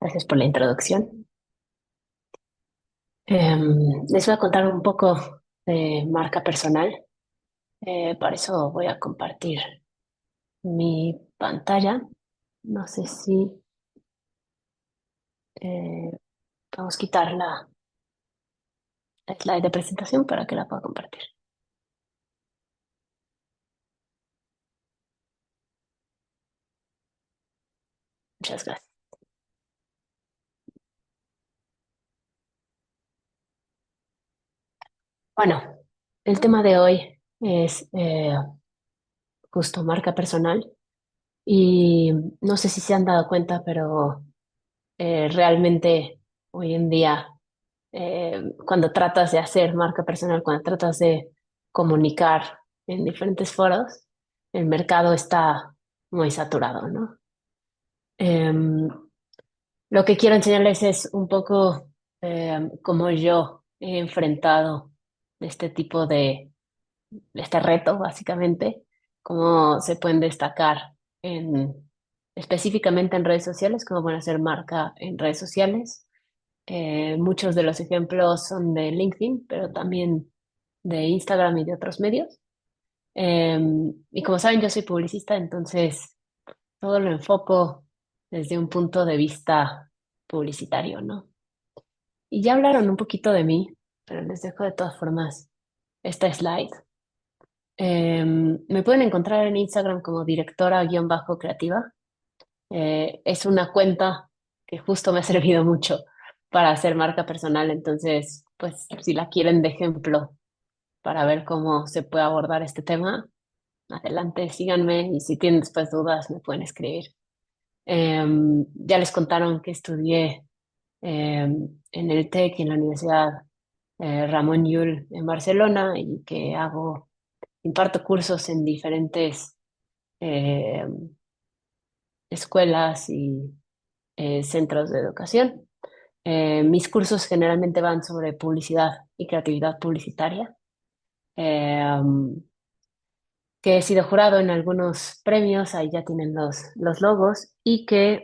Gracias por la introducción. Les voy a contar un poco de marca personal. Por eso voy a compartir mi pantalla. No sé si eh, vamos a quitar la slide de presentación para que la pueda compartir. Muchas gracias. Bueno, el tema de hoy es justo marca personal y no sé si se han dado cuenta, pero realmente hoy en día cuando tratas de hacer marca personal, cuando tratas de comunicar en diferentes foros, el mercado está muy saturado, ¿no? Em, lo que quiero enseñarles es un poco cómo yo he enfrentado este tipo este reto, básicamente, cómo se pueden destacar específicamente en redes sociales, cómo pueden hacer marca en redes sociales. Muchos de los ejemplos son de LinkedIn, pero también de Instagram y de otros medios. Eh, y como saben, yo soy publicista, entonces todo lo enfoco desde un punto de vista publicitario, ¿no? Y ya hablaron un poquito de mí, pero les dejo de todas formas esta slide. Me pueden encontrar en Instagram como directora-creativa. Es una cuenta que justo me ha servido mucho para hacer marca personal, entonces, pues si la quieren de ejemplo para ver cómo se puede abordar este tema, adelante, síganme y si tienen después dudas me pueden escribir. Ya les contaron que estudié en el TEC y en la Universidad Ramón Llull en Barcelona y que imparto cursos en diferentes eh, escuelas y centros de educación. Mis cursos generalmente van sobre publicidad y creatividad publicitaria, eh, que he sido jurado en algunos premios, ahí ya tienen los logos, y que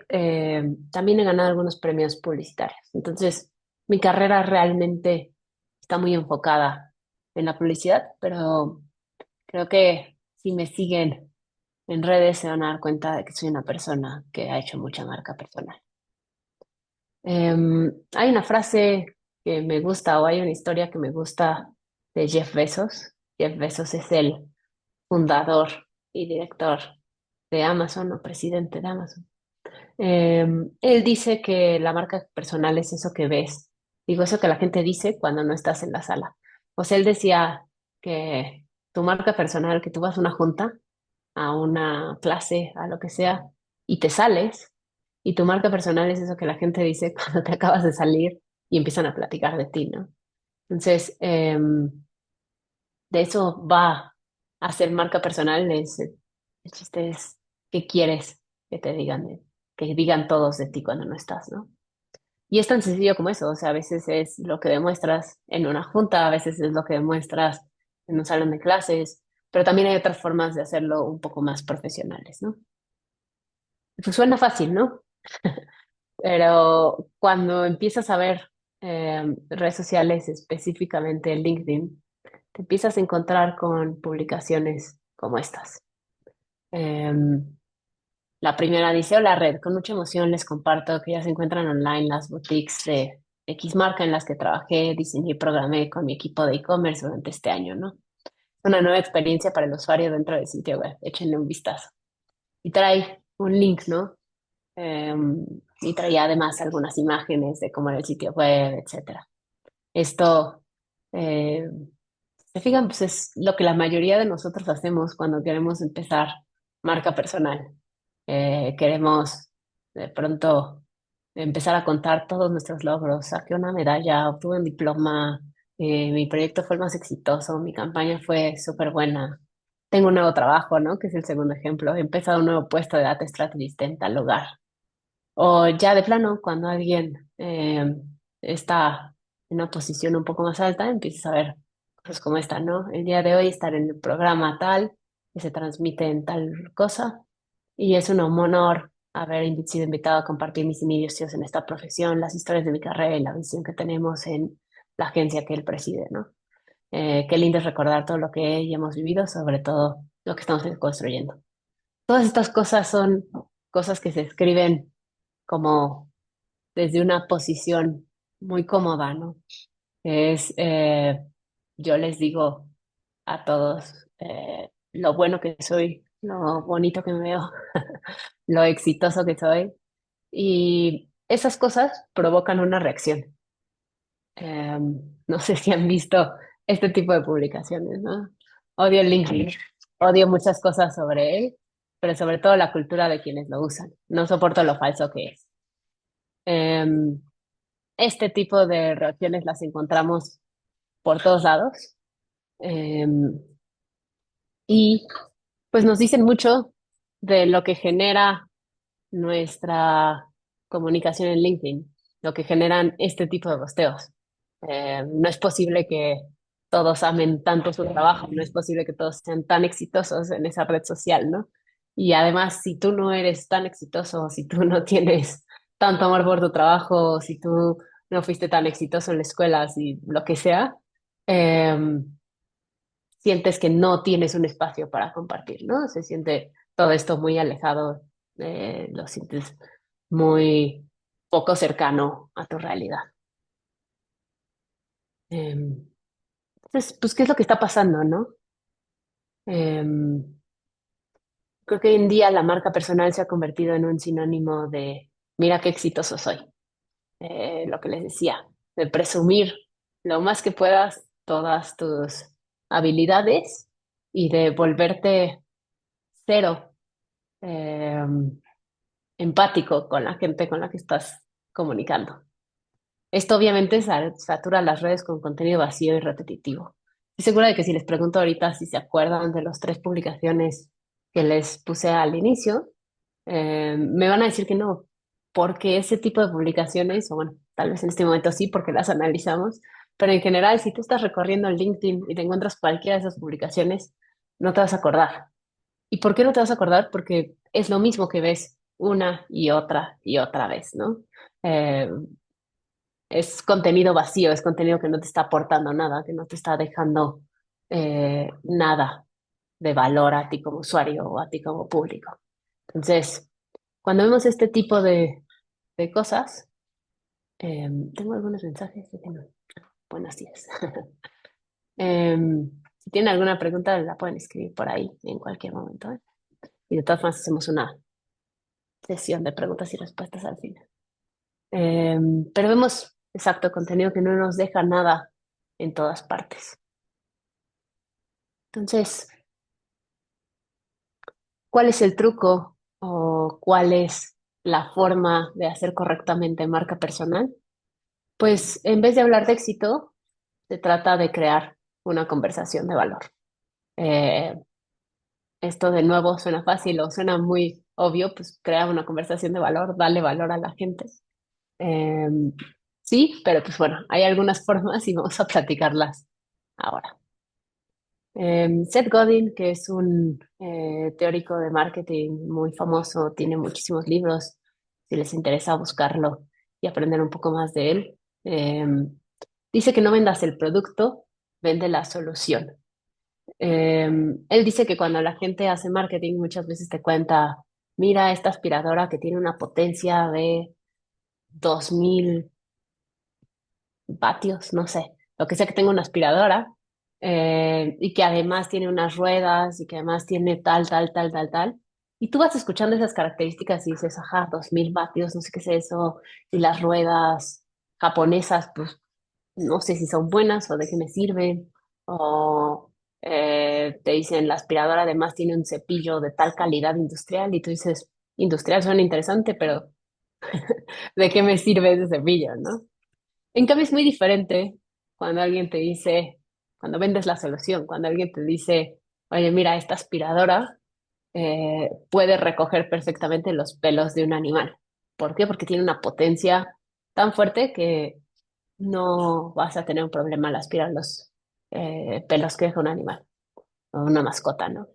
también he ganado algunos premios publicitarios. Entonces, mi carrera realmente está muy enfocada en la publicidad, pero creo que si me siguen en redes se van a dar cuenta de que soy una persona que ha hecho mucha marca personal. Hay una frase que me gusta o hay una historia que me gusta de Jeff Bezos. Jeff Bezos es el fundador y director de Amazon o presidente de Amazon. Él dice que la marca personal es eso que ves. Digo, eso que la gente dice cuando no estás en la sala. O sea, él decía que tu marca personal, que tú vas a una junta, a una clase, a lo que sea, y te sales, y tu marca personal es eso que la gente dice cuando te acabas de salir y empiezan a platicar de ti, ¿no? Entonces, de eso va a ser marca personal. El chiste es qué quieres que te digan, que digan todos de ti cuando no estás, ¿no? Y es tan sencillo como eso, o sea, a veces es lo que demuestras en una junta, a veces es lo que demuestras en un salón de clases, pero también hay otras formas de hacerlo un poco más profesionales, ¿no? Pues suena fácil, ¿no? Pero cuando empiezas a ver redes sociales, específicamente LinkedIn, te empiezas a encontrar con publicaciones como estas. Em, la primera dice, hola red, con mucha emoción les comparto que ya se encuentran online las boutiques de X marca en las que trabajé, diseñé y programé con mi equipo de e-commerce durante este año, ¿no? Una nueva experiencia para el usuario dentro del sitio web, échenle un vistazo. Y trae un link, ¿no? Y traía además algunas imágenes de cómo era el sitio web, etcétera. Esto, eh, se fijan, pues es lo que la mayoría de nosotros hacemos cuando queremos empezar marca personal. Queremos de pronto empezar a contar todos nuestros logros. Saqué una medalla, obtuve un diploma, mi proyecto fue el más exitoso, mi campaña fue súper buena. Tengo un nuevo trabajo, ¿no? Que es el segundo ejemplo. He empezado un nuevo puesto de data strategist en tal lugar. O ya de plano, cuando alguien está en una posición un poco más alta, empiezas a ver cosas como esta, ¿no? El día de hoy estar en el programa tal, que se transmite en tal cosa, y es un honor haber sido invitado a compartir mis inicios en esta profesión, las historias de mi carrera y la visión que tenemos en la agencia que él preside, ¿no? Qué lindo es recordar todo lo que ya hemos vivido, sobre todo lo que estamos construyendo. Todas estas cosas son cosas que se escriben como desde una posición muy cómoda, ¿no? Es, yo les digo a todos lo bueno que soy, lo bonito que me veo, lo exitoso que soy, y esas cosas provocan una reacción. No sé si han visto este tipo de publicaciones, ¿no? Odio el LinkedIn, odio muchas cosas sobre él, pero sobre todo la cultura de quienes lo usan. No soporto lo falso que es. Em, este tipo de reacciones las encontramos por todos lados. em, y pues nos dicen mucho de lo que genera nuestra comunicación en LinkedIn, lo que generan este tipo de posteos. No es posible que todos amen tanto su trabajo, no es posible que todos sean tan exitosos en esa red social, ¿no? Y además, si tú no eres tan exitoso, si tú no tienes tanto amor por tu trabajo, si tú no fuiste tan exitoso en la escuela, si lo que sea, eh, sientes que no tienes un espacio para compartir, ¿no? Se siente todo esto muy alejado, lo sientes muy poco cercano a tu realidad. Entonces, pues, ¿qué es lo que está pasando, no? Em, Creo que hoy en día la marca personal se ha convertido en un sinónimo de, mira qué exitoso soy. Lo que les decía, de presumir lo más que puedas todas tus habilidades y de volverte cero eh, empático con la gente con la que estás comunicando. Esto obviamente satura las redes con contenido vacío y repetitivo. Estoy segura de que si les pregunto ahorita si se acuerdan de las tres publicaciones que les puse al inicio, me van a decir que no, porque ese tipo de publicaciones, o bueno, tal vez en este momento sí, porque las analizamos, pero en general, si tú estás recorriendo LinkedIn y te encuentras cualquiera de esas publicaciones, no te vas a acordar. ¿Y por qué no te vas a acordar? Porque es lo mismo que ves una y otra vez, ¿no? Eh, es contenido vacío, es contenido que no te está aportando nada, que no te está dejando nada de valor a ti como usuario o a ti como público. Entonces, cuando vemos este tipo de cosas, tengo algunos mensajes, sé que no. Buenos días. Si tienen alguna pregunta, la pueden escribir por ahí en cualquier momento, ¿eh? Y de todas formas, hacemos una sesión de preguntas y respuestas al final. Pero vemos, exacto, contenido que no nos deja nada en todas partes. Entonces, ¿cuál es el truco o cuál es la forma de hacer correctamente marca personal? Pues en vez de hablar de éxito, se trata de crear una conversación de valor. Eh, Esto de nuevo suena fácil o suena muy obvio, pues crea una conversación de valor, dale valor a la gente. Eh, sí, pero pues bueno, hay algunas formas y vamos a platicarlas ahora. Seth Godin, que es un teórico de marketing muy famoso, tiene muchísimos libros, si les interesa buscarlo y aprender un poco más de él. Dice que no vendas el producto, vende la solución. Él dice que cuando la gente hace marketing muchas veces te cuenta, mira esta aspiradora que tiene una potencia de 2000 vatios, no sé, lo que sea que tenga una aspiradora, y que además tiene unas ruedas y que además tiene tal, tal, tal, tal, tal. Y tú vas escuchando esas características y dices, ajá, 2000 vatios, no sé qué es eso, y las ruedas japonesas, pues no sé si son buenas o de qué me sirven, o te dicen, la aspiradora además tiene un cepillo de tal calidad industrial, y tú dices, industrial suena interesante, pero ¿de qué me sirve ese cepillo, no? En cambio, es muy diferente cuando alguien te dice, cuando vendes la solución, cuando alguien te dice, oye, mira, esta aspiradora puede recoger perfectamente los pelos de un animal. ¿Por qué? Porque tiene una potencia tan fuerte que no vas a tener un problema al aspirar los pelos que deja un animal o una mascota, ¿no?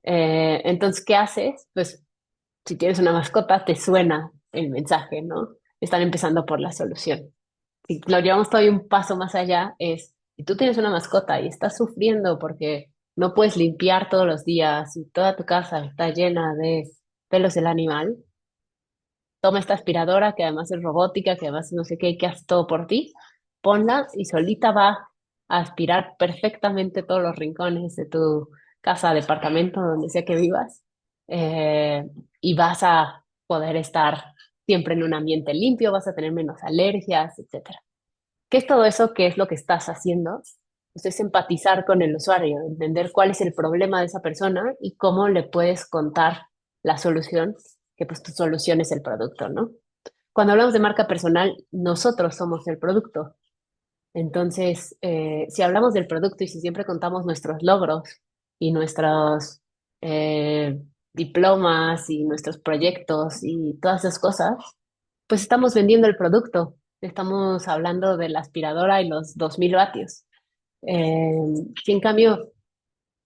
Entonces, ¿qué haces? Pues Si tienes una mascota, te suena el mensaje, ¿no? Están empezando por la solución. Si lo llevamos todavía un paso más allá, es, si tú tienes una mascota y estás sufriendo porque no puedes limpiar todos los días y toda tu casa está llena de pelos del animal, toma esta aspiradora que además es robótica, que además no sé qué, que hace todo por ti, ponla y solita va a aspirar perfectamente todos los rincones de tu casa, departamento, donde sea que vivas, eh, y vas a poder estar siempre en un ambiente limpio, vas a tener menos alergias, etcétera. ¿Qué es todo eso? ¿Qué es lo que estás haciendo? Pues es empatizar con el usuario, entender cuál es el problema de esa persona y cómo le puedes contar la solución, que pues tu solución es el producto, ¿no? Cuando hablamos de marca personal, nosotros somos el producto. Entonces, si hablamos del producto y si siempre contamos nuestros logros y nuestros eh, diplomas y nuestros proyectos y todas esas cosas, pues estamos vendiendo el producto. Estamos hablando de la aspiradora y los 2000 vatios. Eh, si en cambio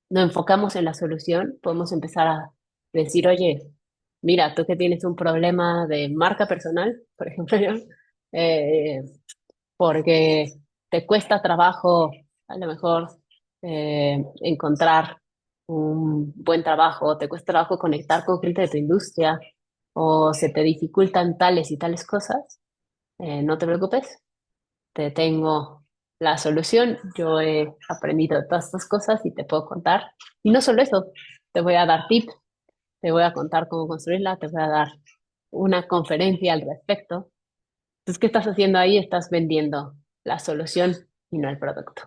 nos enfocamos en la solución, podemos empezar a decir, oye, mira, tú que tienes un problema de marca personal, por ejemplo, yo, eh, porque te cuesta trabajo, a lo mejor, encontrar un buen trabajo, te cuesta trabajo conectar con gente de tu industria, o se te dificultan tales y tales cosas, no te preocupes, te tengo la solución. Yo he aprendido todas estas cosas y te puedo contar. Y no solo eso, te voy a dar tips, te voy a contar cómo construirla, te voy a dar una conferencia al respecto. Entonces, ¿qué estás haciendo ahí? Estás vendiendo la solución y no el producto.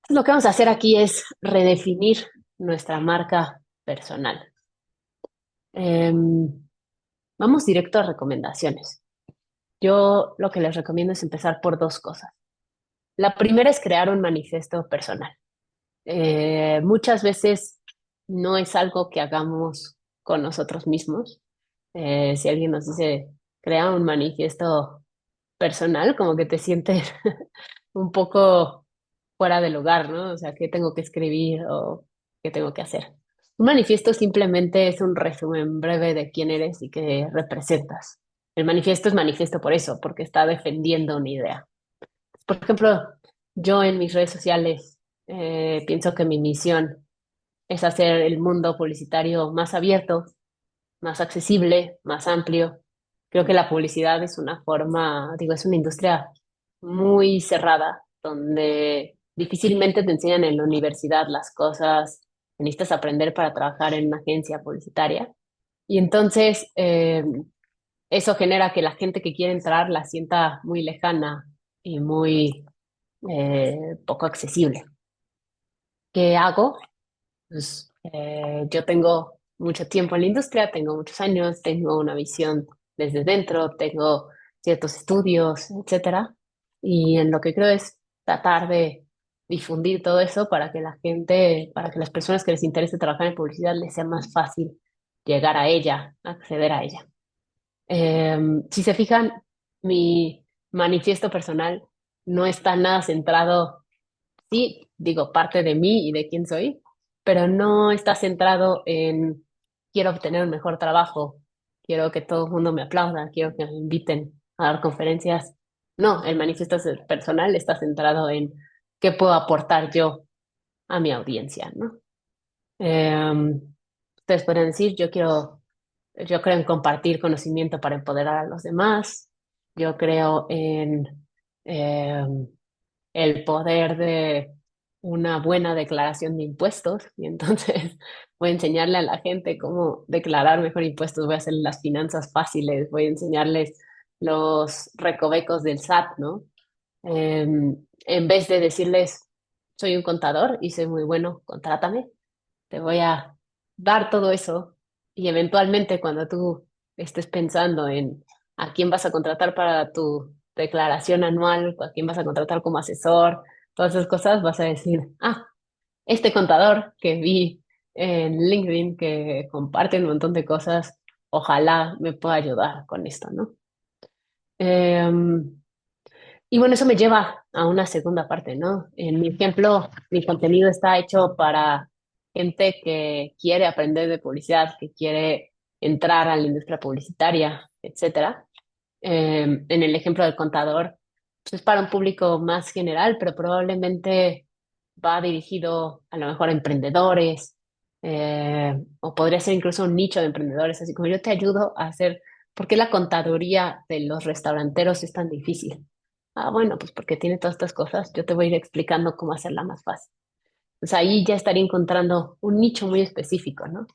Lo que vamos a hacer aquí es redefinir nuestra marca personal. Em, Vamos directo a recomendaciones. Yo lo que les recomiendo es empezar por dos cosas. La primera es crear un manifiesto personal. Muchas veces no es algo que hagamos con nosotros mismos. Si alguien nos dice, crea un manifiesto personal, como que te sientes un poco fuera de lugar, ¿no? O sea, ¿qué tengo que escribir o qué tengo que hacer? Un manifiesto simplemente es un resumen breve de quién eres y qué representas. El manifiesto es manifiesto por eso, porque está defendiendo una idea. Por ejemplo, yo en mis redes sociales pienso que mi misión es hacer el mundo publicitario más abierto, más accesible, más amplio. Creo que la publicidad es una forma, digo, es una industria muy cerrada, donde difícilmente te enseñan en la universidad las cosas que necesitas aprender para trabajar en una agencia publicitaria. Y entonces eso genera que la gente que quiere entrar la sienta muy lejana y muy poco accesible. ¿Qué hago? Pues yo tengo mucho tiempo en la industria, tengo muchos años, tengo una visión desde dentro, tengo ciertos estudios, etcétera. Y en lo que creo es tratar de difundir todo eso para que la gente, para que las personas que les interese trabajar en publicidad les sea más fácil llegar a ella, acceder a ella. Si se fijan, mi manifiesto personal no está nada centrado, sí, digo, parte de mí y de quién soy, pero no está centrado en quiero obtener un mejor trabajo, quiero que todo el mundo me aplauda, quiero que me inviten a dar conferencias. No, el manifiesto personal está centrado en qué puedo aportar yo a mi audiencia, ¿no? Ustedes pueden decir, yo creo en compartir conocimiento para empoderar a los demás, yo creo en em, el poder de una buena declaración de impuestos y entonces voy a enseñarle a la gente cómo declarar mejor impuestos, voy a hacer las finanzas fáciles, voy a enseñarles los recovecos del SAT, ¿no? En vez de decirles, soy un contador y soy muy bueno, contrátame, te voy a dar todo eso y eventualmente cuando tú estés pensando en a quién vas a contratar para tu declaración anual, a quién vas a contratar como asesor, todas esas cosas, vas a decir, ah, este contador que vi en LinkedIn que comparte un montón de cosas, ojalá me pueda ayudar con esto, ¿no? Em, y bueno, eso me lleva a una segunda parte, ¿no? En mi ejemplo, mi contenido está hecho para gente que quiere aprender de publicidad, que quiere entrar a la industria publicitaria, etcétera. En el ejemplo del contador, pues es para un público más general, pero probablemente va dirigido a lo mejor a emprendedores, o podría ser incluso un nicho de emprendedores, así como yo te ayudo a hacer, ¿por qué la contaduría de los restauranteros es tan difícil? Ah, bueno, pues porque tiene todas estas cosas, yo te voy a ir explicando cómo hacerla más fácil. Pues ahí ya estaría encontrando un nicho muy específico, ¿no?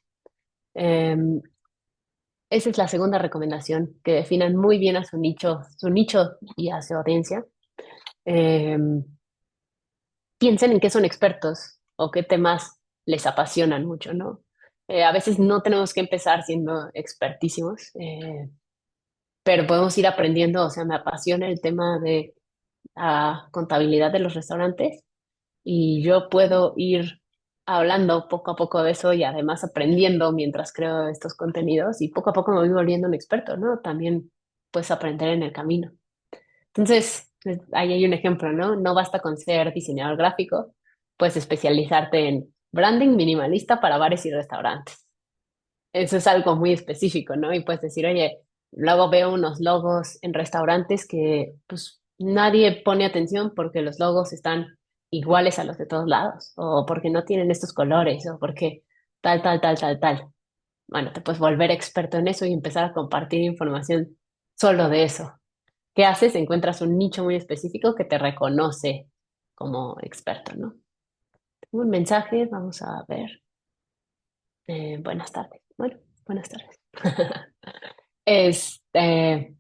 Em, Esa es la segunda recomendación, que definan muy bien a su nicho y a su audiencia. Eh, Piensen en qué son expertos o qué temas les apasionan mucho, ¿no? A veces no tenemos que empezar siendo expertísimos, pero podemos ir aprendiendo, o sea, me apasiona el tema de contabilidad de los restaurantes y yo puedo ir hablando poco a poco de eso y además aprendiendo mientras creo estos contenidos y poco a poco me voy volviendo un experto, ¿no? También puedes aprender en el camino. Entonces, pues, ahí hay un ejemplo, ¿no? No basta con ser diseñador gráfico, puedes especializarte en branding minimalista para bares y restaurantes. Eso es algo muy específico, ¿no? Y puedes decir, oye, luego veo unos logos en restaurantes que pues nadie pone atención porque los logos están iguales a los de todos lados, o porque no tienen estos colores, o porque tal, tal, tal, tal, tal. Bueno, te puedes volver experto en eso y empezar a compartir información solo de eso. ¿Qué haces? Encuentras un nicho muy específico que te reconoce como experto, ¿no? Tengo un mensaje, vamos a ver. Buenas tardes. Bueno, buenas tardes. Este,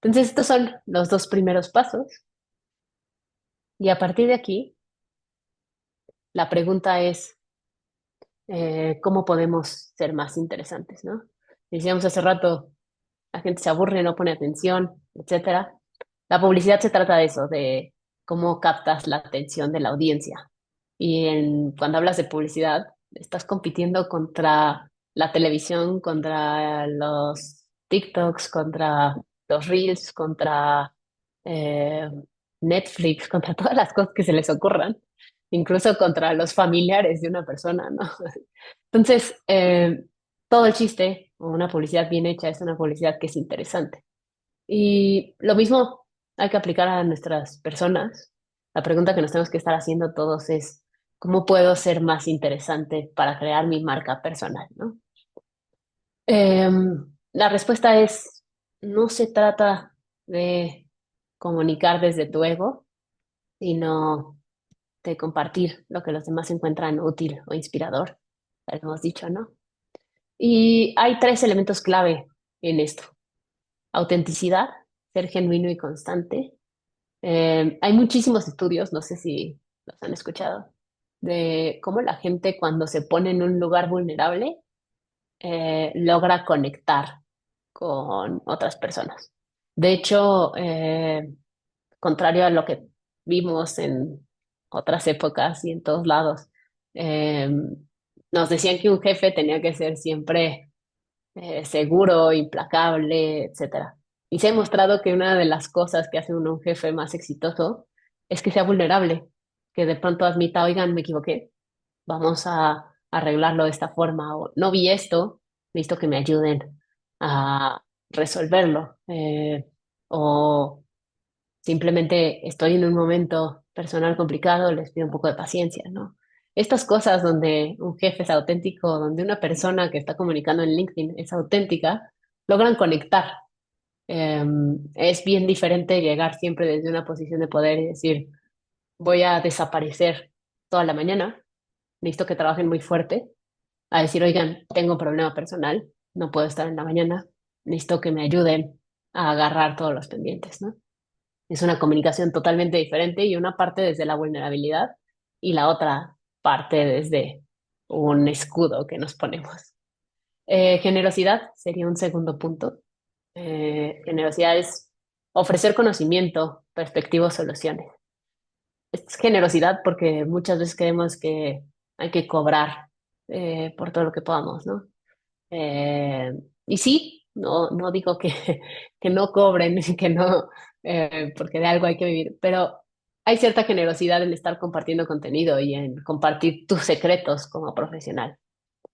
entonces, estos son los dos primeros pasos. Y a partir de aquí, la pregunta es, ¿cómo podemos ser más interesantes, ¿no? Decíamos hace rato, la gente se aburre, no pone atención, etcétera. La publicidad se trata de eso, de cómo captas la atención de la audiencia. Cuando hablas de publicidad, estás compitiendo contra la televisión, contra los TikToks, contra los Reels, contra eh, Netflix, contra todas las cosas que se les ocurran, incluso contra los familiares de una persona, ¿no? Entonces, todo el chiste o una publicidad bien hecha es una publicidad que es interesante. Y lo mismo hay que aplicar a nuestras personas. La pregunta que nos tenemos que estar haciendo todos es, ¿cómo puedo ser más interesante para crear mi marca personal, ¿no? La respuesta es, no se trata de comunicar desde tu ego, sino de compartir lo que los demás encuentran útil o inspirador, ya lo hemos dicho, ¿no? Y hay tres elementos clave en esto. Autenticidad, ser genuino y constante. Hay muchísimos estudios, no sé si los han escuchado, de cómo la gente cuando se pone en un lugar vulnerable logra conectar con otras personas. De hecho, contrario a lo que vimos en otras épocas y en todos lados, eh, nos decían que un jefe tenía que ser siempre seguro, implacable, etcétera. Y se ha demostrado que una de las cosas que hace un jefe más exitoso es que sea vulnerable, que de pronto admita, oigan, me equivoqué, vamos a arreglarlo de esta forma, o no vi esto, necesito que me ayuden a resolverlo, o simplemente estoy en un momento personal complicado, les pido un poco de paciencia, ¿no? Estas cosas donde un jefe es auténtico, donde una persona que está comunicando en LinkedIn es auténtica, logran conectar. Es bien diferente llegar siempre desde una posición de poder y decir, voy a desaparecer toda la mañana, necesito que trabajen muy fuerte, a decir, oigan, tengo un problema personal, no puedo estar en la mañana, necesito que me ayuden a agarrar todos los pendientes, ¿no? Es una comunicación totalmente diferente y una parte desde la vulnerabilidad y la otra parte desde un escudo que nos ponemos. Generosidad sería un segundo punto. Generosidad es ofrecer conocimiento, perspectivas, soluciones. Es generosidad porque muchas veces creemos que hay que cobrar por todo lo que podamos, ¿no? Y sí, no digo que, que no cobren, que no, porque de algo hay que vivir, pero hay cierta generosidad en estar compartiendo contenido y en compartir tus secretos como profesional.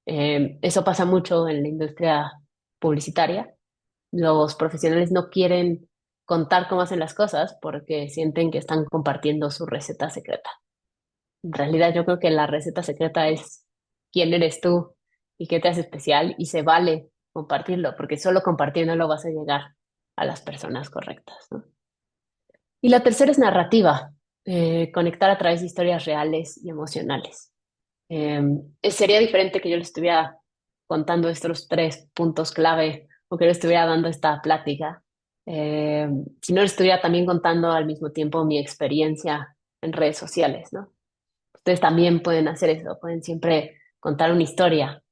Eso pasa mucho en la industria publicitaria. Los profesionales no quieren contar cómo hacen las cosas porque sienten que están compartiendo su receta secreta. En realidad yo creo que la receta secreta es quién eres tú y qué te hace especial y se vale compartirlo porque solo compartiéndolo vas a llegar a las personas correctas, ¿no? Y la tercera es narrativa, conectar a través de historias reales y emocionales. Eh, Sería diferente que yo le estuviera contando estos tres puntos clave o que le estuviera dando esta plática, eh, si no le estuviera también contando al mismo tiempo mi experiencia en redes sociales, ¿no? Ustedes también pueden hacer eso, pueden siempre contar una historia,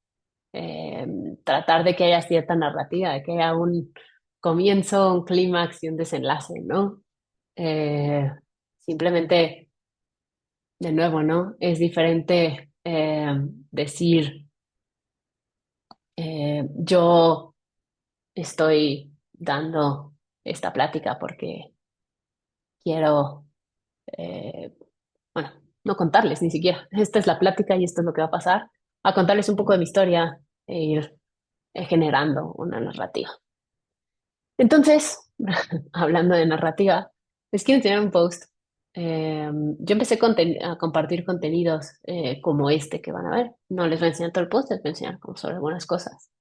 eh, tratar de que haya cierta narrativa, de que haya un comienzo, un clímax y un desenlace, ¿no? Eh, Simplemente, de nuevo, ¿no? Es diferente decir, yo estoy dando esta plática porque quiero, eh, bueno, no contarles ni siquiera, esta es la plática y esto es lo que va a pasar, a contarles un poco de mi historia e ir generando una narrativa. Entonces, hablando de narrativa, les quiero enseñar un post. Yo empecé a compartir contenidos como este que van a ver. No les voy a enseñar todo el post, les voy a enseñar como sobre algunas cosas.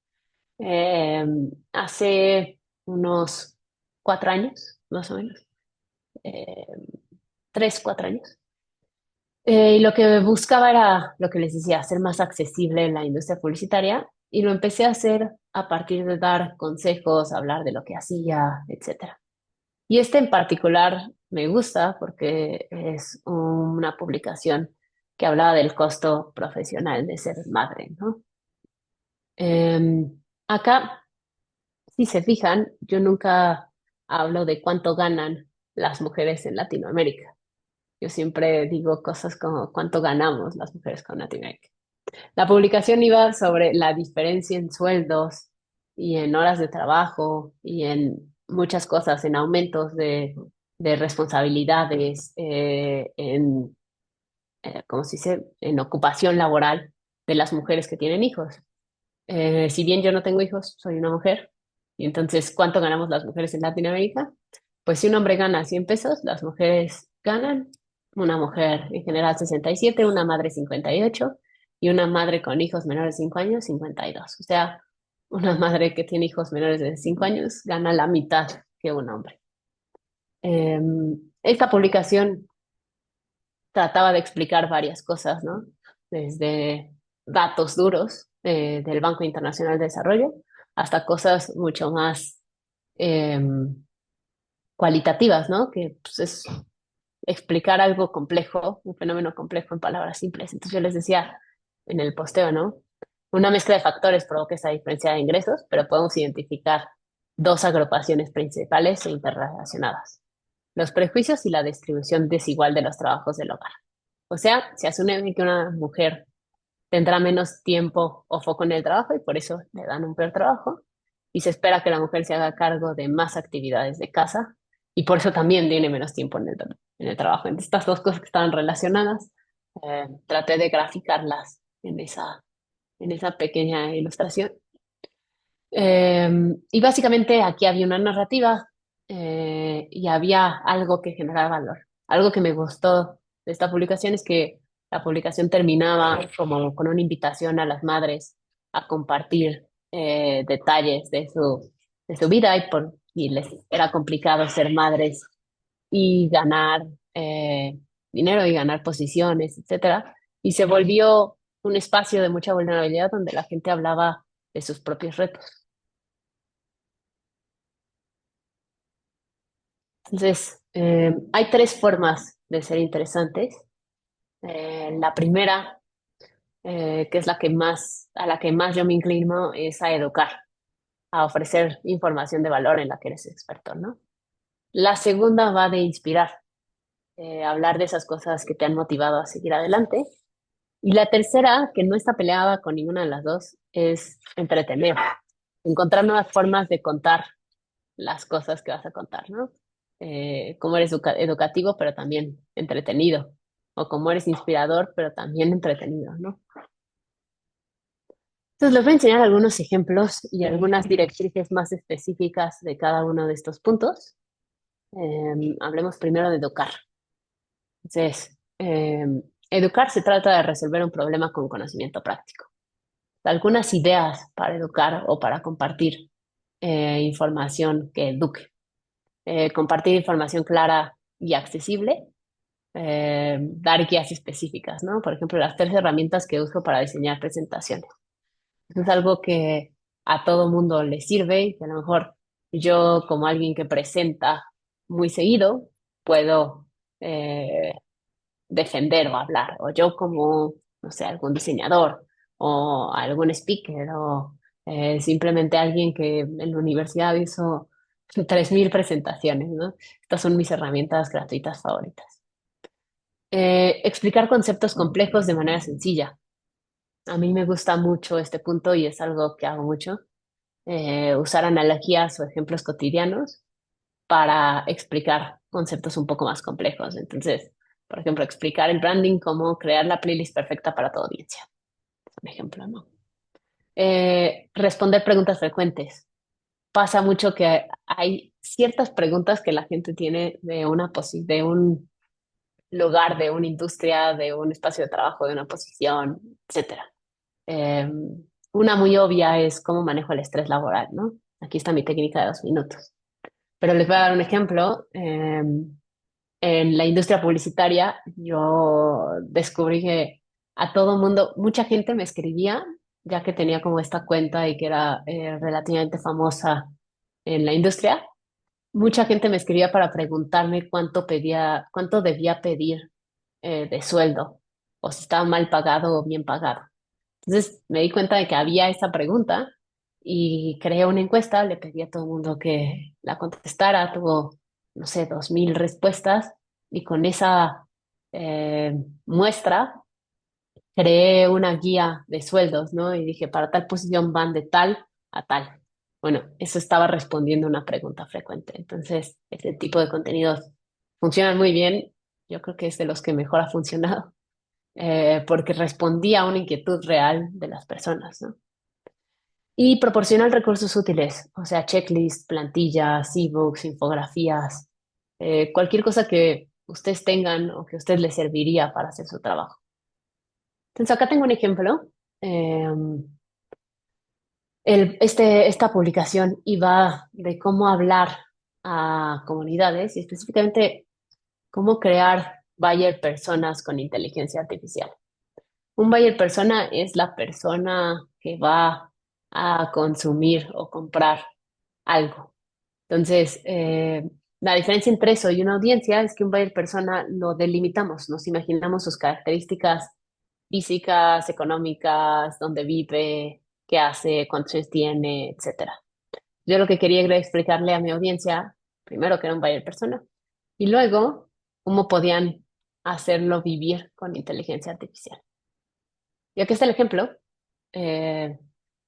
Eh, Hace unos 4 años, más o menos, eh, 3, 4 años. Y lo que buscaba era, lo que les decía, hacer más accesible la industria publicitaria y lo empecé a hacer a partir de dar consejos, hablar de lo que hacía, etcétera. Y este en particular me gusta porque es una publicación que hablaba del costo profesional de ser madre, ¿no? Acá, si se fijan, yo nunca hablo de cuánto ganan las mujeres en Latinoamérica. Yo siempre digo cosas como cuánto ganamos las mujeres con Latinoamérica. La publicación iba sobre la diferencia en sueldos y en horas de trabajo y en muchas cosas, en aumentos de responsabilidades, ¿cómo se dice?, en ocupación laboral de las mujeres que tienen hijos. Si bien yo no tengo hijos, soy una mujer. Y entonces, ¿cuánto ganamos las mujeres en Latinoamérica? Pues si un hombre gana 100 pesos, las mujeres ganan, una mujer en general 67, una madre 58 y una madre con hijos menores de 5 años 52. O sea, una madre que tiene hijos menores de 5 años gana la mitad que un hombre. Esta publicación trataba de explicar varias cosas, ¿no? Desde datos duros del Banco Internacional de Desarrollo hasta cosas mucho más eh, cualitativas, ¿no? Que pues, es explicar algo complejo, un fenómeno complejo en palabras simples. Entonces yo les decía en el posteo, ¿no? Una mezcla de factores provoca esa diferencia de ingresos, pero podemos identificar dos agrupaciones principales e interrelacionadas: los prejuicios y la distribución desigual de los trabajos del hogar. O sea, se asume que una mujer tendrá menos tiempo o foco en el trabajo y por eso le dan un peor trabajo. Y se espera que la mujer se haga cargo de más actividades de casa y por eso también tiene menos tiempo en el trabajo. Entonces, estas dos cosas que estaban relacionadas, traté de graficarlas en esa pequeña ilustración. Y básicamente aquí había una narrativa y había algo que generaba valor. Algo que me gustó de esta publicación es que la publicación terminaba como con una invitación a las madres a compartir detalles de su vida y les era complicado ser madres y ganar dinero y ganar posiciones, etcétera. Y se volvió un espacio de mucha vulnerabilidad donde la gente hablaba de sus propios retos. Entonces, hay tres formas de ser interesantes. La primera, que es a la que más yo me inclino, es a educar, a ofrecer información de valor en la que eres experto, ¿no? La segunda va de inspirar, hablar de esas cosas que te han motivado a seguir adelante. Y la tercera, que no está peleada con ninguna de las dos, es entretener, encontrar nuevas formas de contar las cosas que vas a contar, ¿no? cómo eres educativo, pero también entretenido, o cómo eres inspirador, pero también entretenido, ¿no? Entonces, les voy a enseñar algunos ejemplos y algunas directrices más específicas de cada uno de estos puntos. Hablemos primero de educar. Entonces, educar se trata de resolver un problema con conocimiento práctico. Algunas ideas para educar o para compartir información que eduque. Compartir información clara y accesible. Dar guías específicas, ¿no? Por ejemplo, las 3 herramientas que uso para diseñar presentaciones. Eso es algo que a todo mundo le sirve y que a lo mejor yo, como alguien que presenta muy seguido, puedo defender o hablar, o yo como, no sé, algún diseñador o algún speaker o simplemente alguien que en la universidad hizo 3.000 presentaciones, ¿no? Estas son mis herramientas gratuitas favoritas. Explicar conceptos complejos de manera sencilla. A mí me gusta mucho este punto y es algo que hago mucho. Usar analogías o ejemplos cotidianos para explicar conceptos un poco más complejos. Entonces, por ejemplo, explicar el branding como crear la playlist perfecta para tu audiencia. Es un ejemplo, ¿no? Responder preguntas frecuentes. Pasa mucho que hay ciertas preguntas que la gente tiene de un lugar, de una industria, de un espacio de trabajo, de una posición, etcétera. Eh, una muy obvia es cómo manejo el estrés laboral, ¿no? Aquí está mi técnica de 2 minutos. Pero les voy a dar un ejemplo. En la industria publicitaria, yo descubrí que a todo mundo, mucha gente me escribía, ya que tenía como esta cuenta y que era relativamente famosa en la industria. Mucha gente me escribía para preguntarme cuánto debía pedir de sueldo, o si estaba mal pagado o bien pagado. Entonces me di cuenta de que había esa pregunta y creé una encuesta, le pedí a todo el mundo que la contestara, tuvo, no sé, 2.000 respuestas y con esa eh, muestra creé una guía de sueldos, ¿no? Y dije, para tal posición van de tal a tal. Bueno, eso estaba respondiendo una pregunta frecuente. Entonces, ese tipo de contenidos funcionan muy bien. Yo creo que es de los que mejor ha funcionado porque respondía a una inquietud real de las personas, ¿no? Y proporcionan recursos útiles, o sea, checklists, plantillas, ebooks, infografías, cualquier cosa que ustedes tengan o que a ustedes les serviría para hacer su trabajo. Entonces, acá tengo un ejemplo. Eh, esta publicación iba de cómo hablar a comunidades y específicamente cómo crear buyer personas con inteligencia artificial. Un buyer persona es la persona que va a consumir o comprar algo. Entonces, la diferencia entre eso y una audiencia es que un buyer persona lo delimitamos, nos imaginamos sus características físicas, económicas, dónde vive, qué hace, cuántos años tiene, etcétera. Yo lo que quería era explicarle a mi audiencia, primero que era un buyer persona, y luego cómo podían hacerlo vivir con inteligencia artificial. Y aquí está el ejemplo. Eh,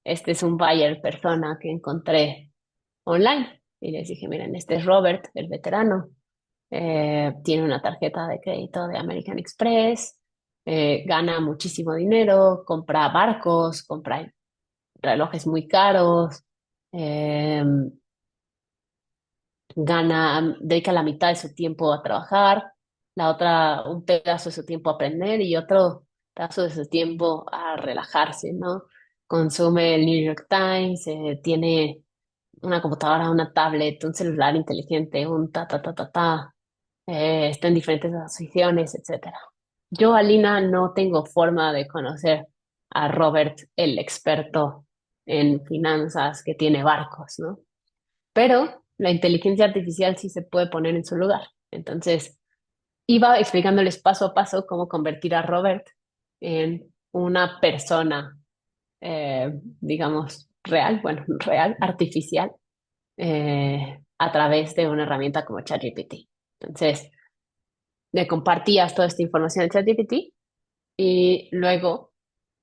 este es un buyer persona que encontré online. Y les dije, miren, este es Robert, el veterano. Tiene una tarjeta de crédito de American Express. Gana muchísimo dinero, compra barcos, compra relojes muy caros. eh, dedica la mitad de su tiempo a trabajar, la otra, un pedazo de su tiempo a aprender y otro pedazo de su tiempo a relajarse, ¿no? Consume el New York Times, tiene una computadora, una tablet, un celular inteligente, un ta, está en diferentes asociaciones, etcétera. Yo, Alina, no tengo forma de conocer a Robert, el experto en finanzas que tiene barcos, ¿no? Pero la inteligencia artificial sí se puede poner en su lugar. Entonces, iba explicándoles paso a paso cómo convertir a Robert en una persona, digamos, real, bueno, real, artificial, a través de una herramienta como ChatGPT. Entonces, le compartías toda esta información a ChatGPT y luego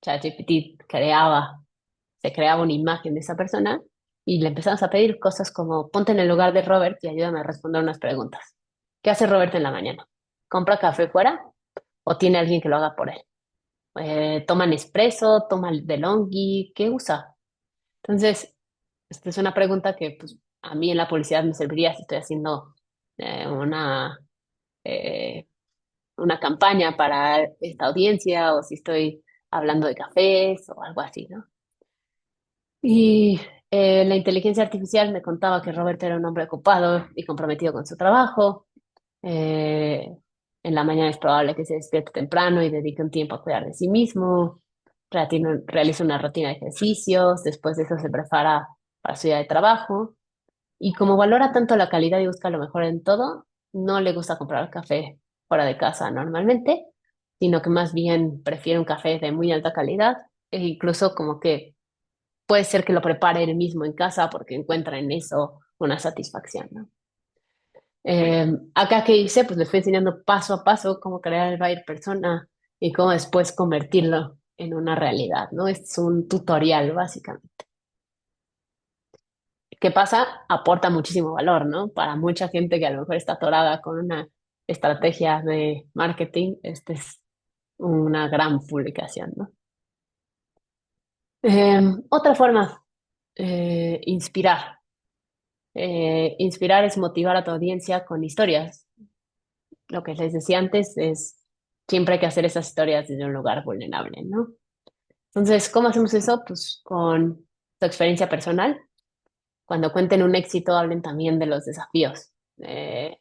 ChatGPT se creaba una imagen de esa persona y le empezamos a pedir cosas como ponte en el lugar de Robert y ayúdame a responder unas preguntas. ¿Qué hace Robert en la mañana? ¿Compra café fuera o tiene alguien que lo haga por él? ¿Toma Nespresso? ¿Toma DeLonghi? ¿Qué usa? Entonces, esta es una pregunta que pues, a mí en la publicidad me serviría si estoy haciendo eh, una, eh, una campaña para esta audiencia o si estoy hablando de cafés o algo así, ¿no? Y la inteligencia artificial me contaba que Robert era un hombre ocupado y comprometido con su trabajo. Eh, en la mañana es probable que se despierte temprano y dedique un tiempo a cuidar de sí mismo. Realiza una rutina de ejercicios. Después de eso se prepara para su día de trabajo. Y como valora tanto la calidad y busca lo mejor en todo, no le gusta comprar café fuera de casa normalmente, sino que más bien prefiere un café de muy alta calidad e incluso como que puede ser que lo prepare él mismo en casa porque encuentra en eso una satisfacción, ¿no? Acá que hice, pues le fui enseñando paso a paso cómo crear el buyer persona y cómo después convertirlo en una realidad, ¿no? Es un tutorial, básicamente. ¿Qué pasa? Aporta muchísimo valor, ¿no? Para mucha gente que a lo mejor está atorada con una estrategia de marketing, este es una gran publicación, ¿no? Otra forma, inspirar. Inspirar es motivar a tu audiencia con historias. Lo que les decía antes es, siempre hay que hacer esas historias desde un lugar vulnerable, ¿no? Entonces, ¿cómo hacemos eso? Pues con tu experiencia personal. Cuando cuenten un éxito, hablen también de los desafíos. Eh,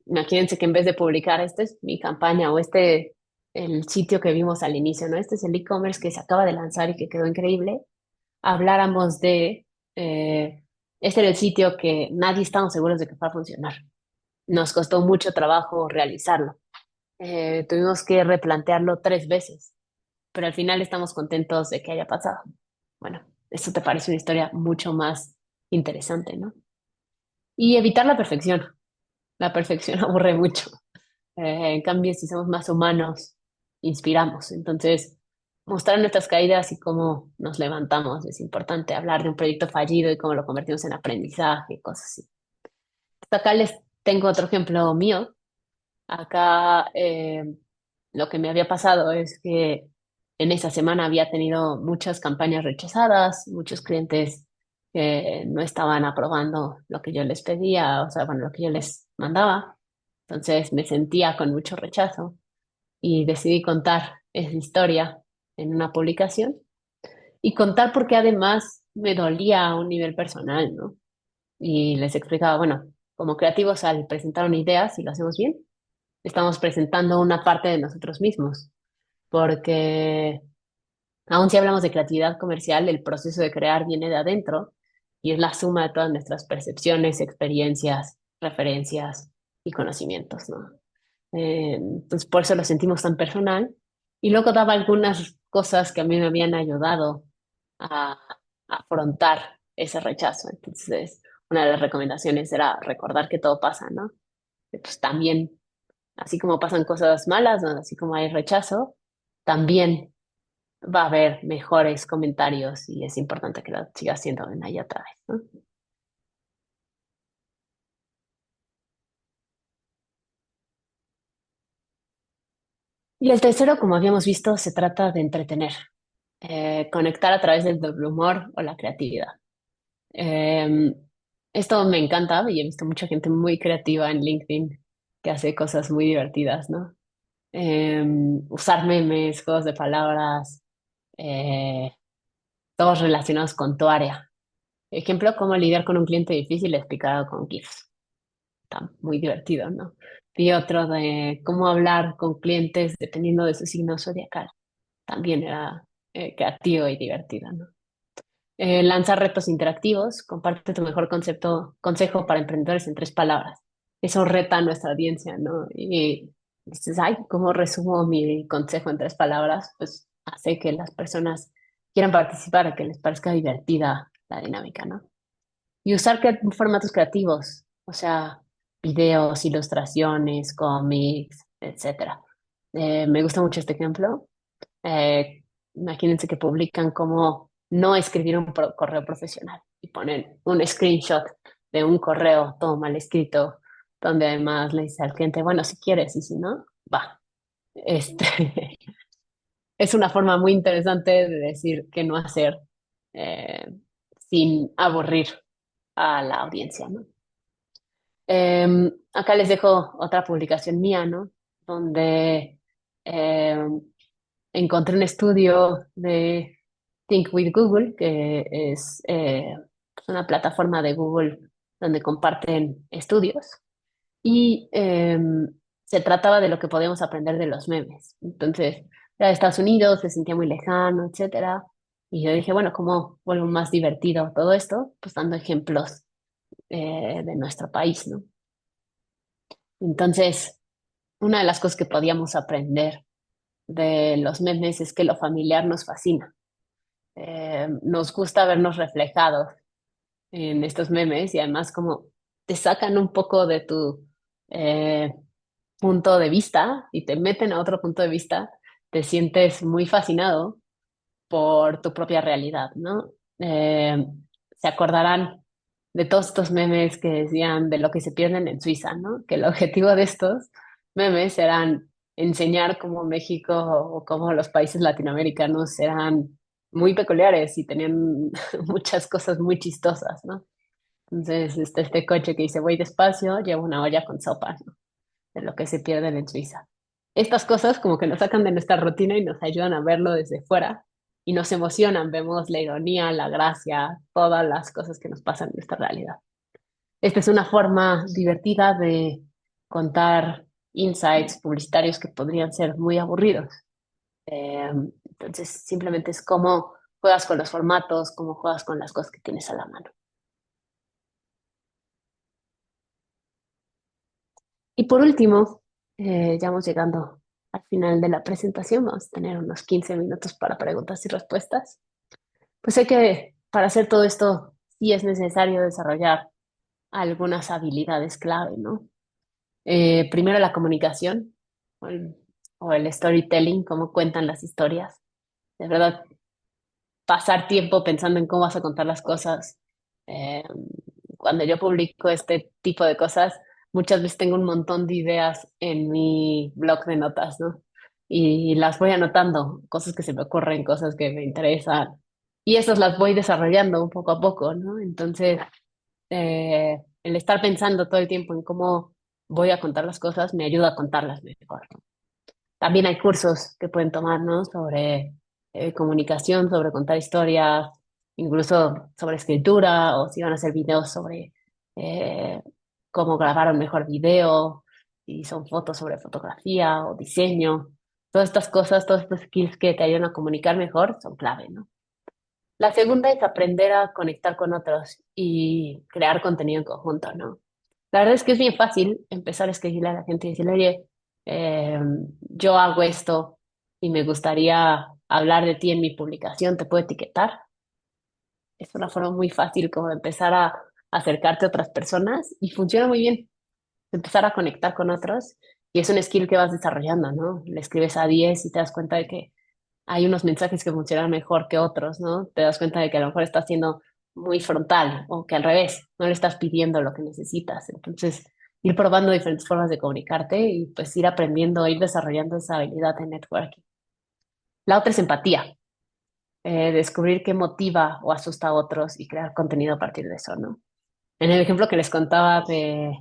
Imagínense que en vez de publicar este es mi campaña o este, el sitio que vimos al inicio, ¿no? Este es el e-commerce que se acaba de lanzar y que quedó increíble. Habláramos de, este era el sitio que nadie estábamos seguros de que fuera a funcionar. Nos costó mucho trabajo realizarlo. Tuvimos que replantearlo 3 veces, pero al final estamos contentos de que haya pasado. Bueno, eso te parece una historia mucho más interesante, ¿no? Y evitar la perfección. La perfección aburre mucho. En cambio, si somos más humanos, inspiramos. Entonces, mostrar nuestras caídas y cómo nos levantamos es importante. Hablar de un proyecto fallido y cómo lo convertimos en aprendizaje, cosas así. Acá les tengo otro ejemplo mío. Acá lo que me había pasado es que en esa semana había tenido muchas campañas rechazadas, muchos clientes que no estaban aprobando lo que yo les pedía, o sea, bueno, lo que yo les mandaba. Entonces me sentía con mucho rechazo y decidí contar esa historia en una publicación y contar porque además me dolía a un nivel personal, ¿no? Y les explicaba, bueno, como creativos al presentar una idea, si lo hacemos bien, estamos presentando una parte de nosotros mismos, porque aun si hablamos de creatividad comercial, el proceso de crear viene de adentro y es la suma de todas nuestras percepciones, experiencias, referencias y conocimientos, ¿no? Pues por eso lo sentimos tan personal. Y luego daba algunas cosas que a mí me habían ayudado a, a afrontar ese rechazo. Entonces, una de las recomendaciones era recordar que todo pasa, ¿no? Que, pues también, así como pasan cosas malas, ¿no? Así como hay rechazo, también va a haber mejores comentarios y es importante que lo siga haciendo en ahí otra vez, ¿no? Y el tercero, como habíamos visto, se trata de entretener, conectar a través del doble humor o la creatividad. Eh, Esto me encanta y he visto mucha gente muy creativa en LinkedIn que hace cosas muy divertidas, ¿no? Eh, Usar memes, juegos de palabras, eh, todos relacionados con tu área. Ejemplo, cómo lidiar con un cliente difícil explicado con GIFs. Está muy divertido, ¿no? Y otro de cómo hablar con clientes dependiendo de su signo zodiacal. También era creativo y divertido, ¿no? Lanzar retos interactivos, comparte tu mejor consejo para emprendedores en 3 palabras. Eso reta a nuestra audiencia, ¿no? Y dices, ay, ¿cómo resumo mi consejo en 3 palabras? Pues hace que las personas quieran participar, que les parezca divertida la dinámica, ¿no? Y usar formatos creativos, o sea, videos, ilustraciones, cómics, etcétera. Me gusta mucho este ejemplo. Imagínense que publican cómo no escribir un correo profesional. y ponen un screenshot de un correo todo mal escrito, donde además le dice al cliente, bueno, si quieres y si no, va. Este, es una forma muy interesante de decir qué no hacer eh, sin aburrir a la audiencia, ¿no? Acá les dejo otra publicación mía, ¿no? Donde encontré un estudio de Think with Google, que es una plataforma de Google donde comparten estudios, y se trataba de lo que podíamos aprender de los memes. Entonces, era de Estados Unidos, se sentía muy lejano, etcétera. Y yo dije, bueno, ¿cómo vuelvo más divertido todo esto? Pues dando ejemplos de nuestro país, ¿no? Entonces, una de las cosas que podíamos aprender de los memes es que lo familiar nos fascina. Nos gusta vernos reflejados en estos memes y además como te sacan un poco de tu eh, punto de vista y te meten a otro punto de vista, te sientes muy fascinado por tu propia realidad, ¿no? Se acordarán de todos estos memes que decían de lo que se pierden en Suiza, ¿no? Que el objetivo de estos memes eran enseñar cómo México o cómo los países latinoamericanos eran muy peculiares y tenían muchas cosas muy chistosas, ¿no? Entonces, este coche que dice, voy despacio, lleva una olla con sopa, ¿no? De lo que se pierden en Suiza. Estas cosas como que nos sacan de nuestra rutina y nos ayudan a verlo desde fuera y nos emocionan, vemos la ironía, la gracia, todas las cosas que nos pasan en nuestra realidad. Esta es una forma divertida de contar insights publicitarios que podrían ser muy aburridos. Entonces, simplemente es cómo juegas con los formatos, cómo juegas con las cosas que tienes a la mano. Y por último, ya vamos llegando al final de la presentación, vamos a tener unos 15 minutos para preguntas y respuestas. Pues sé que para hacer todo esto sí es necesario desarrollar algunas habilidades clave, ¿no? Primero la comunicación o el storytelling, cómo cuentan las historias. De verdad, pasar tiempo pensando en cómo vas a contar las cosas. Eh, Cuando yo publico este tipo de cosas, muchas veces tengo un montón de ideas en mi blog de notas, ¿no? Y las voy anotando, cosas que se me ocurren, cosas que me interesan. Y esas las voy desarrollando un poco a poco, ¿no? Entonces, el estar pensando todo el tiempo en cómo voy a contar las cosas me ayuda a contarlas mejor, ¿no? También hay cursos que pueden tomar, ¿no? Sobre comunicación, sobre contar historias, incluso sobre escritura, o si van a hacer videos sobre eh, cómo grabar un mejor video, si son fotos sobre fotografía o diseño. Todas estas cosas, todos estos skills que te ayudan a comunicar mejor son clave, ¿no? La segunda es aprender a conectar con otros y crear contenido en conjunto, ¿no? La verdad es que es bien fácil empezar a escribirle a la gente y decirle, oye, eh, yo hago esto y me gustaría hablar de ti en mi publicación, ¿te puedo etiquetar? Es una forma muy fácil como de empezar a acercarte a otras personas y funciona muy bien. Empezar a conectar con otros y es un skill que vas desarrollando, ¿no? Le escribes a 10 y te das cuenta de que hay unos mensajes que funcionan mejor que otros, ¿no? Te das cuenta de que a lo mejor estás siendo muy frontal o que al revés, no le estás pidiendo lo que necesitas. Entonces, ir probando diferentes formas de comunicarte y pues ir aprendiendo, ir desarrollando esa habilidad de networking. La otra es empatía, descubrir qué motiva o asusta a otros y crear contenido a partir de eso, ¿no? En el ejemplo que les contaba de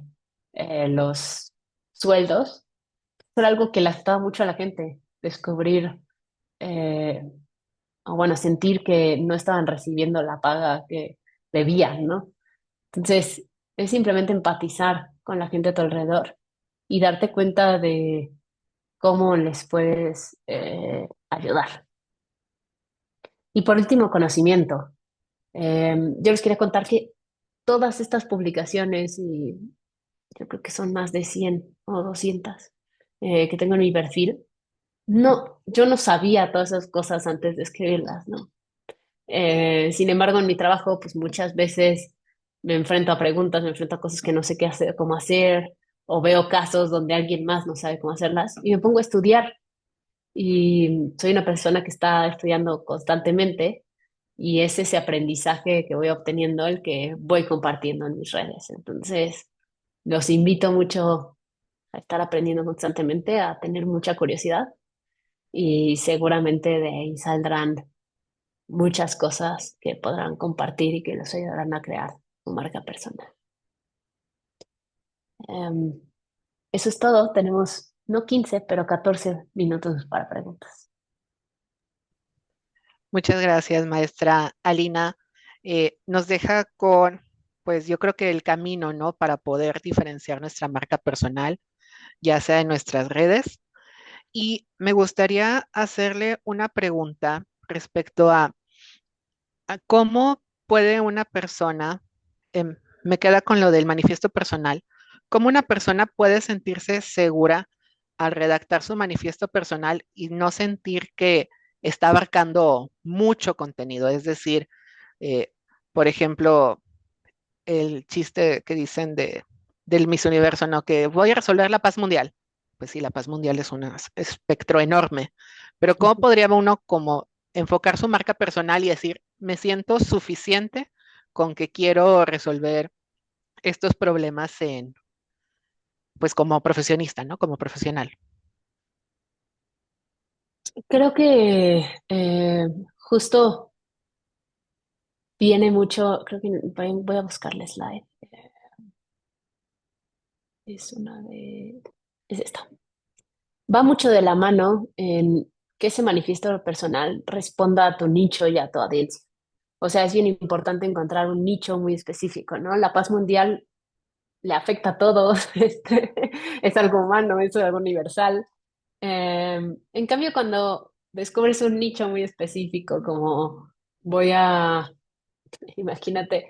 los sueldos, fue algo que le afectaba mucho a la gente, descubrir eh, o bueno, sentir que no estaban recibiendo la paga que debían, ¿no? Entonces, es simplemente empatizar con la gente a tu alrededor y darte cuenta de cómo les puedes ayudar. Y por último, conocimiento. Yo les quería contar que todas estas publicaciones, y yo creo que son más de 100 o 200 que tengo en mi perfil, no, yo no sabía todas esas cosas antes de escribirlas, ¿no? Sin embargo, en mi trabajo, pues muchas veces me enfrento a preguntas, me enfrento a cosas que no sé qué hacer, cómo hacer, o veo casos donde alguien más no sabe cómo hacerlas, y me pongo a estudiar. Y soy una persona que está estudiando constantemente, y es ese aprendizaje que voy obteniendo el que voy compartiendo en mis redes. Entonces, los invito mucho a estar aprendiendo constantemente, a tener mucha curiosidad y seguramente de ahí saldrán muchas cosas que podrán compartir y que los ayudarán a crear su marca personal. Em, Eso es todo. Tenemos no 15 pero 14 minutos para preguntas. Muchas gracias, maestra Alina. Nos deja con, pues yo creo que el camino, ¿no? Para poder diferenciar nuestra marca personal, ya sea en nuestras redes. Y me gustaría hacerle una pregunta respecto a cómo puede una persona, me queda con lo del manifiesto personal, cómo una persona puede sentirse segura al redactar su manifiesto personal y no sentir que está abarcando mucho contenido. Es decir, eh, por ejemplo, el chiste que dicen del Miss Universo, ¿no? Que voy a resolver la paz mundial. Pues sí, la paz mundial es un espectro enorme, pero ¿cómo podría uno como enfocar su marca personal y decir, me siento suficiente con que quiero resolver estos problemas pues como profesionista, ¿no? Como profesional. Creo que justo viene mucho, creo que voy a buscar la slide. Es una de... Es esta. Va mucho de la mano en que ese manifiesto personal responda a tu nicho y a tu audiencia. O sea, es bien importante encontrar un nicho muy específico, ¿no? La paz mundial le afecta a todos, es algo humano, es algo universal. En cambio, cuando descubres un nicho muy específico, como voy a, imagínate,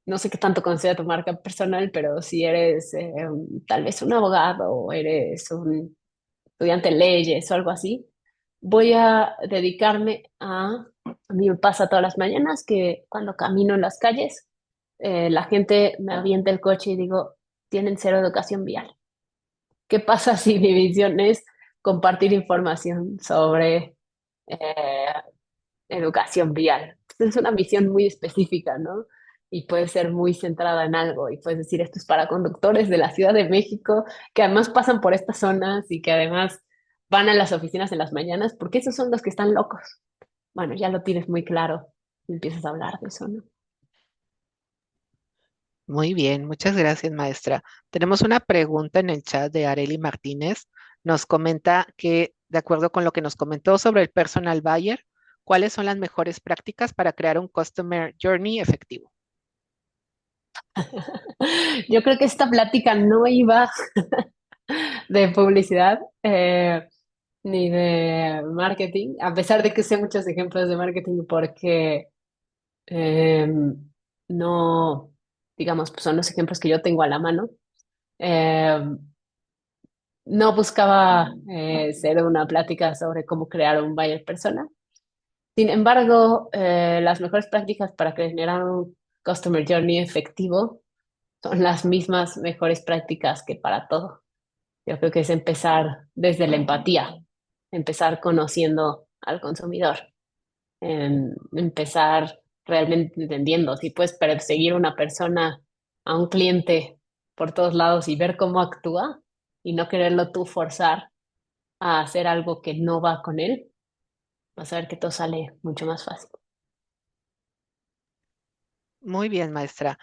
no sé qué tanto considera tu marca personal, pero si eres tal vez un abogado o eres un estudiante de leyes o algo así, voy a dedicarme a mí me pasa todas las mañanas que cuando camino en las calles, la gente me avienta el coche y digo, tienen cero educación vial. ¿Qué pasa si mi visión es compartir información sobre eh, educación vial? Es una visión muy específica, ¿no? Y puede ser muy centrada en algo. Y puedes decir, esto es para conductores de la Ciudad de México, que además pasan por estas zonas y que además van a las oficinas en las mañanas, porque esos son los que están locos. Bueno, ya lo tienes muy claro. Empiezas a hablar de eso, ¿no? Muy bien, muchas gracias, maestra. Tenemos una pregunta en el chat de Areli Martínez. Nos comenta que, de acuerdo con lo que nos comentó sobre el personal buyer, ¿cuáles son las mejores prácticas para crear un customer journey efectivo? Yo creo que esta plática no iba de publicidad ni de marketing, a pesar de que sé muchos ejemplos de marketing porque eh, no, digamos, pues son los ejemplos que yo tengo a la mano. Eh, no buscaba ser una plática sobre cómo crear un buyer persona. Sin embargo, las mejores prácticas para generar un customer journey efectivo son las mismas mejores prácticas que para todo. Yo creo que es empezar desde la empatía, empezar conociendo al consumidor, empezar realmente entendiendo. Si puedes perseguir a una persona, a un cliente por todos lados y ver cómo actúa y no quererlo tú forzar a hacer algo que no va con él, vas a ver que todo sale mucho más fácil. Muy bien, maestra.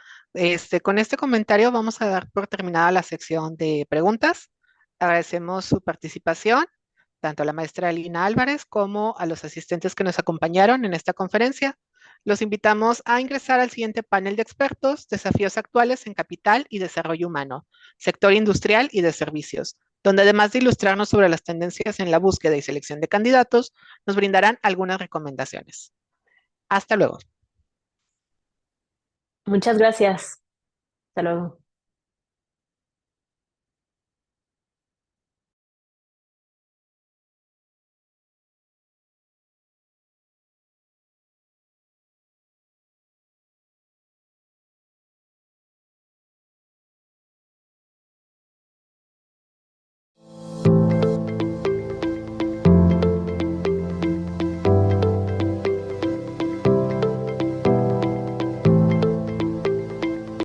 Con este comentario vamos a dar por terminada la sección de preguntas. Agradecemos su participación, tanto a la maestra Lina Álvarez como a los asistentes que nos acompañaron en esta conferencia. Los invitamos a ingresar al siguiente panel de expertos, desafíos actuales en capital y desarrollo humano, sector industrial y de servicios, donde además de ilustrarnos sobre las tendencias en la búsqueda y selección de candidatos, nos brindarán algunas recomendaciones. Hasta luego. Muchas gracias. Hasta luego.